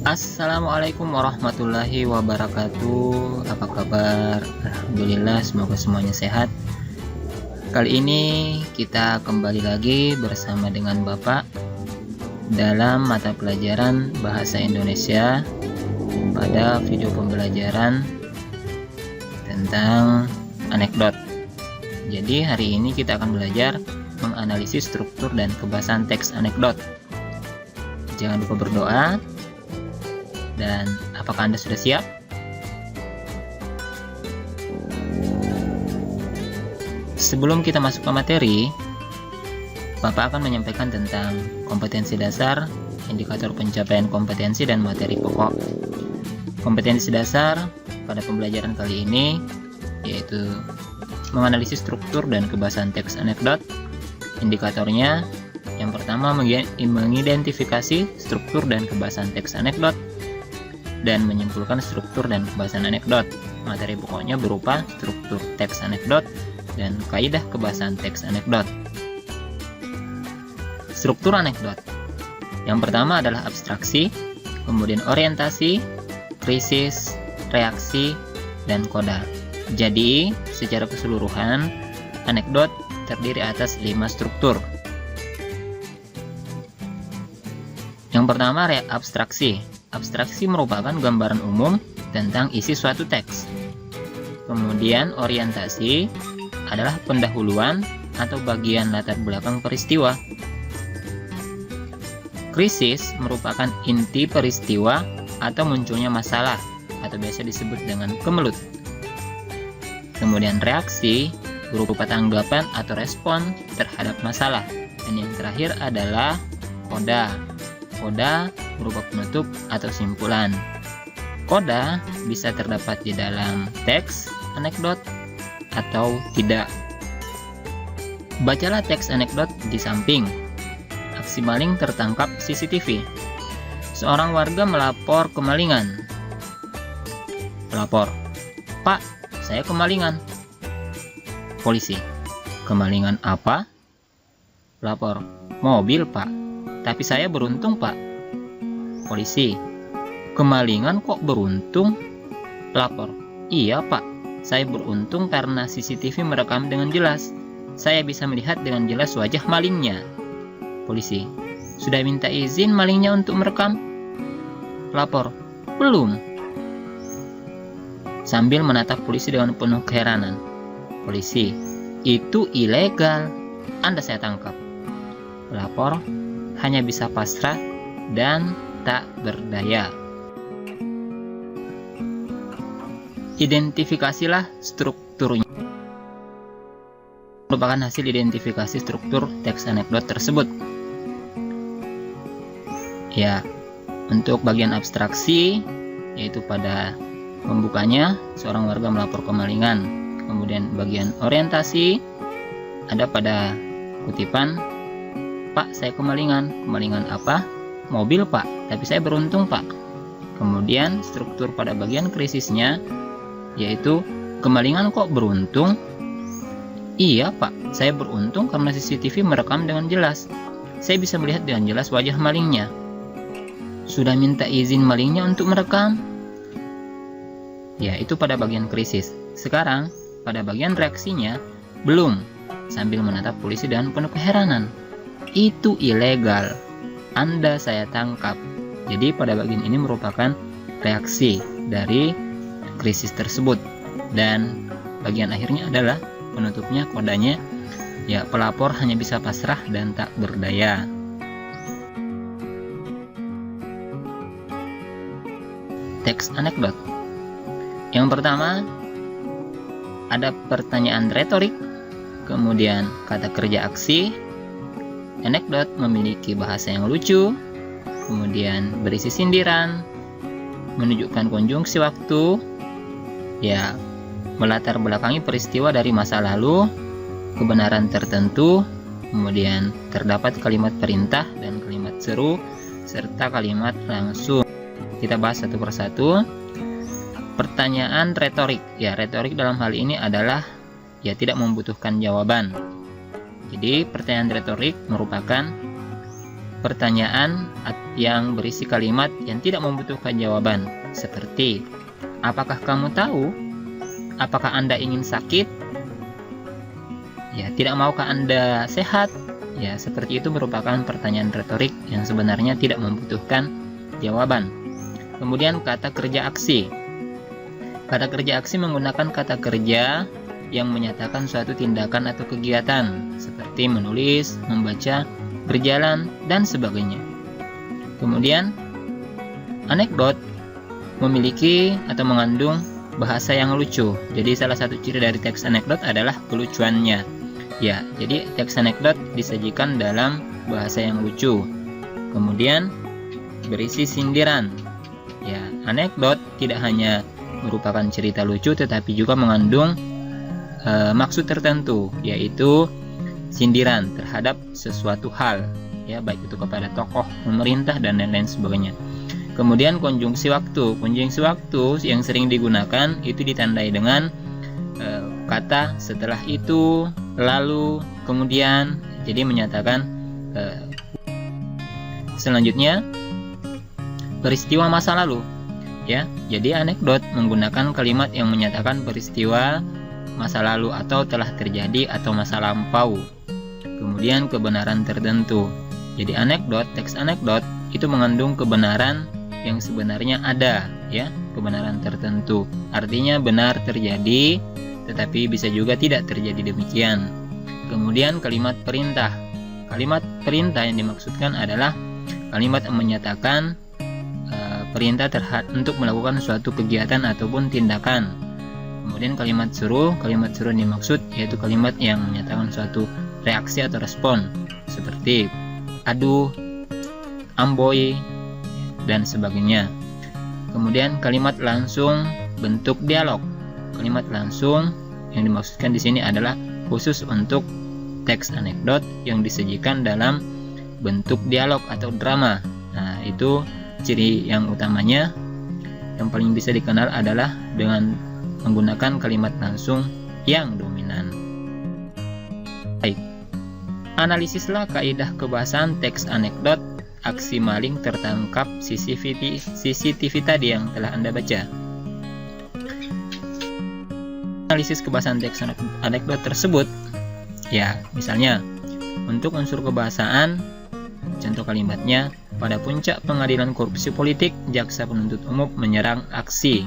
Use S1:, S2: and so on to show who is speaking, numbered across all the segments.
S1: Assalamualaikum warahmatullahi wabarakatuh. Apa kabar? Alhamdulillah, semoga semuanya sehat. Kali ini kita kembali lagi bersama dengan Bapak dalam mata pelajaran Bahasa Indonesia pada video pembelajaran tentang anekdot. Jadi hari ini kita akan belajar menganalisis struktur dan kebahasan teks anekdot. Jangan lupa berdoa. Dan apakah Anda sudah siap? Sebelum kita masuk ke materi, Bapak akan menyampaikan tentang kompetensi dasar, indikator pencapaian kompetensi, dan materi pokok. Kompetensi dasar pada pembelajaran kali ini yaitu menganalisis struktur dan kebahasan teks anekdot. Indikatornya, yang pertama mengidentifikasi struktur dan kebahasan teks anekdot dan menyimpulkan struktur dan kebahasan anekdot. Materi pokoknya berupa struktur teks anekdot dan kaidah kebahasan teks anekdot. Struktur anekdot. Yang pertama adalah abstraksi, kemudian orientasi, krisis, reaksi, dan koda. Jadi, secara keseluruhan, anekdot terdiri atas 5 struktur. Yang pertama, abstraksi. Abstraksi merupakan gambaran umum tentang isi suatu teks. Kemudian orientasi adalah pendahuluan atau bagian latar belakang peristiwa. Krisis merupakan inti peristiwa atau munculnya masalah atau biasa disebut dengan kemelut. Kemudian reaksi berupa tanggapan atau respon terhadap masalah. Dan yang terakhir adalah koda. Koda berupa penutup atau simpulan. Koda bisa terdapat di dalam teks anekdot atau tidak. Bacalah teks anekdot di samping. Aksi maling tertangkap CCTV. Seorang warga melapor kemalingan. Pelapor, "Pak, saya kemalingan." Polisi, "Kemalingan apa?" Pelapor, "Mobil, Pak. Tapi saya beruntung, Pak." Polisi, "Kemalingan kok beruntung?" Pelapor, "Iya, Pak. Saya beruntung karena CCTV merekam dengan jelas. Saya bisa melihat dengan jelas wajah malingnya." Polisi, "Sudah minta izin malingnya untuk merekam?" Pelapor, "Belum." Sambil menatap polisi dengan penuh keheranan. Polisi, "Itu ilegal. Anda saya tangkap." Pelapor hanya bisa pasrah dan tak berdaya. Identifikasilah strukturnya. Merupakan hasil identifikasi struktur teks anekdot tersebut. Ya, untuk bagian abstraksi, yaitu pada pembukanya, seorang warga melapor kemalingan. Kemudian bagian orientasi, ada pada kutipan, "Pak, saya kemalingan." Kemalingan apa? Mobil, Pak. Tapi saya beruntung, Pak. Kemudian struktur pada bagian krisisnya, yaitu kemalingan kok beruntung? Iya, Pak. Saya beruntung karena CCTV merekam dengan jelas. Saya bisa melihat dengan jelas wajah malingnya. Sudah minta izin malingnya untuk merekam? Ya, itu pada bagian krisis. Sekarang, pada bagian reaksinya, belum. Sambil menatap polisi dengan penuh keheranan. "Itu ilegal. Anda saya tangkap." Jadi pada bagian ini merupakan reaksi dari krisis tersebut. Dan bagian akhirnya adalah penutupnya, kodanya. Ya, pelapor hanya bisa pasrah dan tak berdaya. Teks anekdot. Yang pertama, ada pertanyaan retorik, kemudian kata kerja aksi. Anekdot memiliki bahasa yang lucu, kemudian berisi sindiran, menunjukkan konjungsi waktu, ya, melatar belakangi peristiwa dari masa lalu, kebenaran tertentu, kemudian terdapat kalimat perintah dan kalimat seru, serta kalimat langsung. Kita bahas satu persatu. Pertanyaan retorik. Ya, retorik dalam hal ini adalah ya tidak membutuhkan jawaban. Jadi pertanyaan retorik merupakan pertanyaan yang berisi kalimat yang tidak membutuhkan jawaban, seperti apakah kamu tahu? Apakah Anda ingin sakit? Ya, tidak maukah Anda sehat? Ya, seperti itu merupakan pertanyaan retorik yang sebenarnya tidak membutuhkan jawaban. Kemudian kata kerja aksi. Kata kerja aksi menggunakan kata kerja yang menyatakan suatu tindakan atau kegiatan, seperti menulis, membaca, berjalan, dan sebagainya. Kemudian, anekdot memiliki atau mengandung bahasa yang lucu. Jadi salah satu ciri dari teks anekdot adalah kelucuannya. Ya, jadi teks anekdot disajikan dalam bahasa yang lucu. Kemudian berisi sindiran. Ya, anekdot tidak hanya merupakan cerita lucu tetapi juga mengandung maksud tertentu, yaitu sindiran terhadap sesuatu hal, ya, baik itu kepada tokoh, pemerintah, dan lain-lain sebagainya. Kemudian konjungsi waktu. Konjungsi waktu yang sering digunakan itu ditandai dengan kata setelah itu, lalu, kemudian. Jadi menyatakan selanjutnya peristiwa masa lalu. Ya, jadi anekdot menggunakan kalimat yang menyatakan peristiwa masa lalu atau telah terjadi atau masa lampau. Kemudian kebenaran tertentu. Jadi anekdot, teks anekdot itu mengandung kebenaran yang sebenarnya ada, ya, kebenaran tertentu. Artinya benar terjadi, tetapi bisa juga tidak terjadi demikian. Kemudian kalimat perintah. Kalimat perintah yang dimaksudkan adalah kalimat yang menyatakan perintah untuk melakukan suatu kegiatan ataupun tindakan. Kemudian kalimat suruh yang dimaksud yaitu kalimat yang menyatakan suatu reaksi atau respon, seperti aduh, amboi, dan sebagainya. Kemudian kalimat langsung bentuk dialog. Kalimat langsung yang dimaksudkan di sini adalah khusus untuk teks anekdot yang disajikan dalam bentuk dialog atau drama. Nah, itu ciri yang utamanya yang paling bisa dikenal adalah dengan menggunakan kalimat langsung yang dominan. Baik, analisislah kaidah kebahasaan teks anekdot aksi maling tertangkap CCTV tadi yang telah Anda baca. Analisis kebahasaan teks anekdot tersebut, ya, misalnya untuk unsur kebahasaan, contoh kalimatnya, pada puncak pengadilan korupsi politik, jaksa penuntut umum menyerang aksi.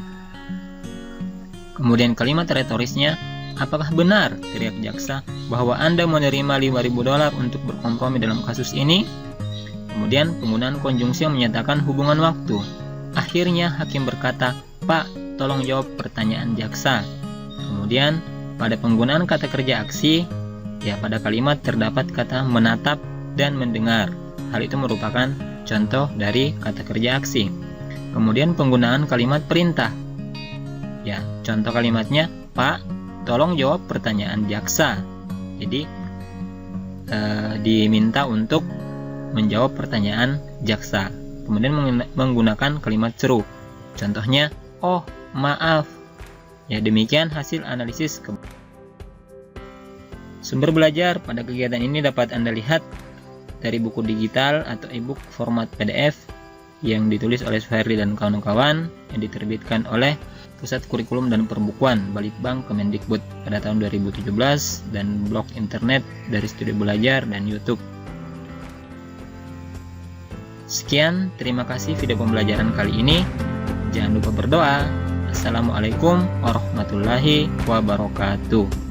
S1: Kemudian kalimat retorisnya, apakah benar, teriak jaksa, bahwa Anda menerima $5.000 untuk berkompromi dalam kasus ini? Kemudian penggunaan konjungsi yang menyatakan hubungan waktu. Akhirnya hakim berkata, Pak, tolong jawab pertanyaan jaksa. Kemudian pada penggunaan kata kerja aksi, ya, pada kalimat terdapat kata menatap dan mendengar. Hal itu merupakan contoh dari kata kerja aksi. Kemudian penggunaan kalimat perintah. Ya, contoh kalimatnya, Pak, tolong jawab pertanyaan jaksa. Jadi diminta untuk menjawab pertanyaan jaksa. Kemudian menggunakan kalimat seru. Contohnya, oh, maaf. Ya, demikian hasil analisis. Sumber belajar pada kegiatan ini dapat Anda lihat dari buku digital atau e-book format PDF yang ditulis oleh Suhairli dan kawan-kawan, yang diterbitkan oleh Pusat Kurikulum dan Perbukuan Balitbang Kemendikbud pada tahun 2017, dan blog internet dari Studio Belajar dan YouTube. Sekian, terima kasih video pembelajaran kali ini. Jangan lupa berdoa. Assalamualaikum warahmatullahi wabarakatuh.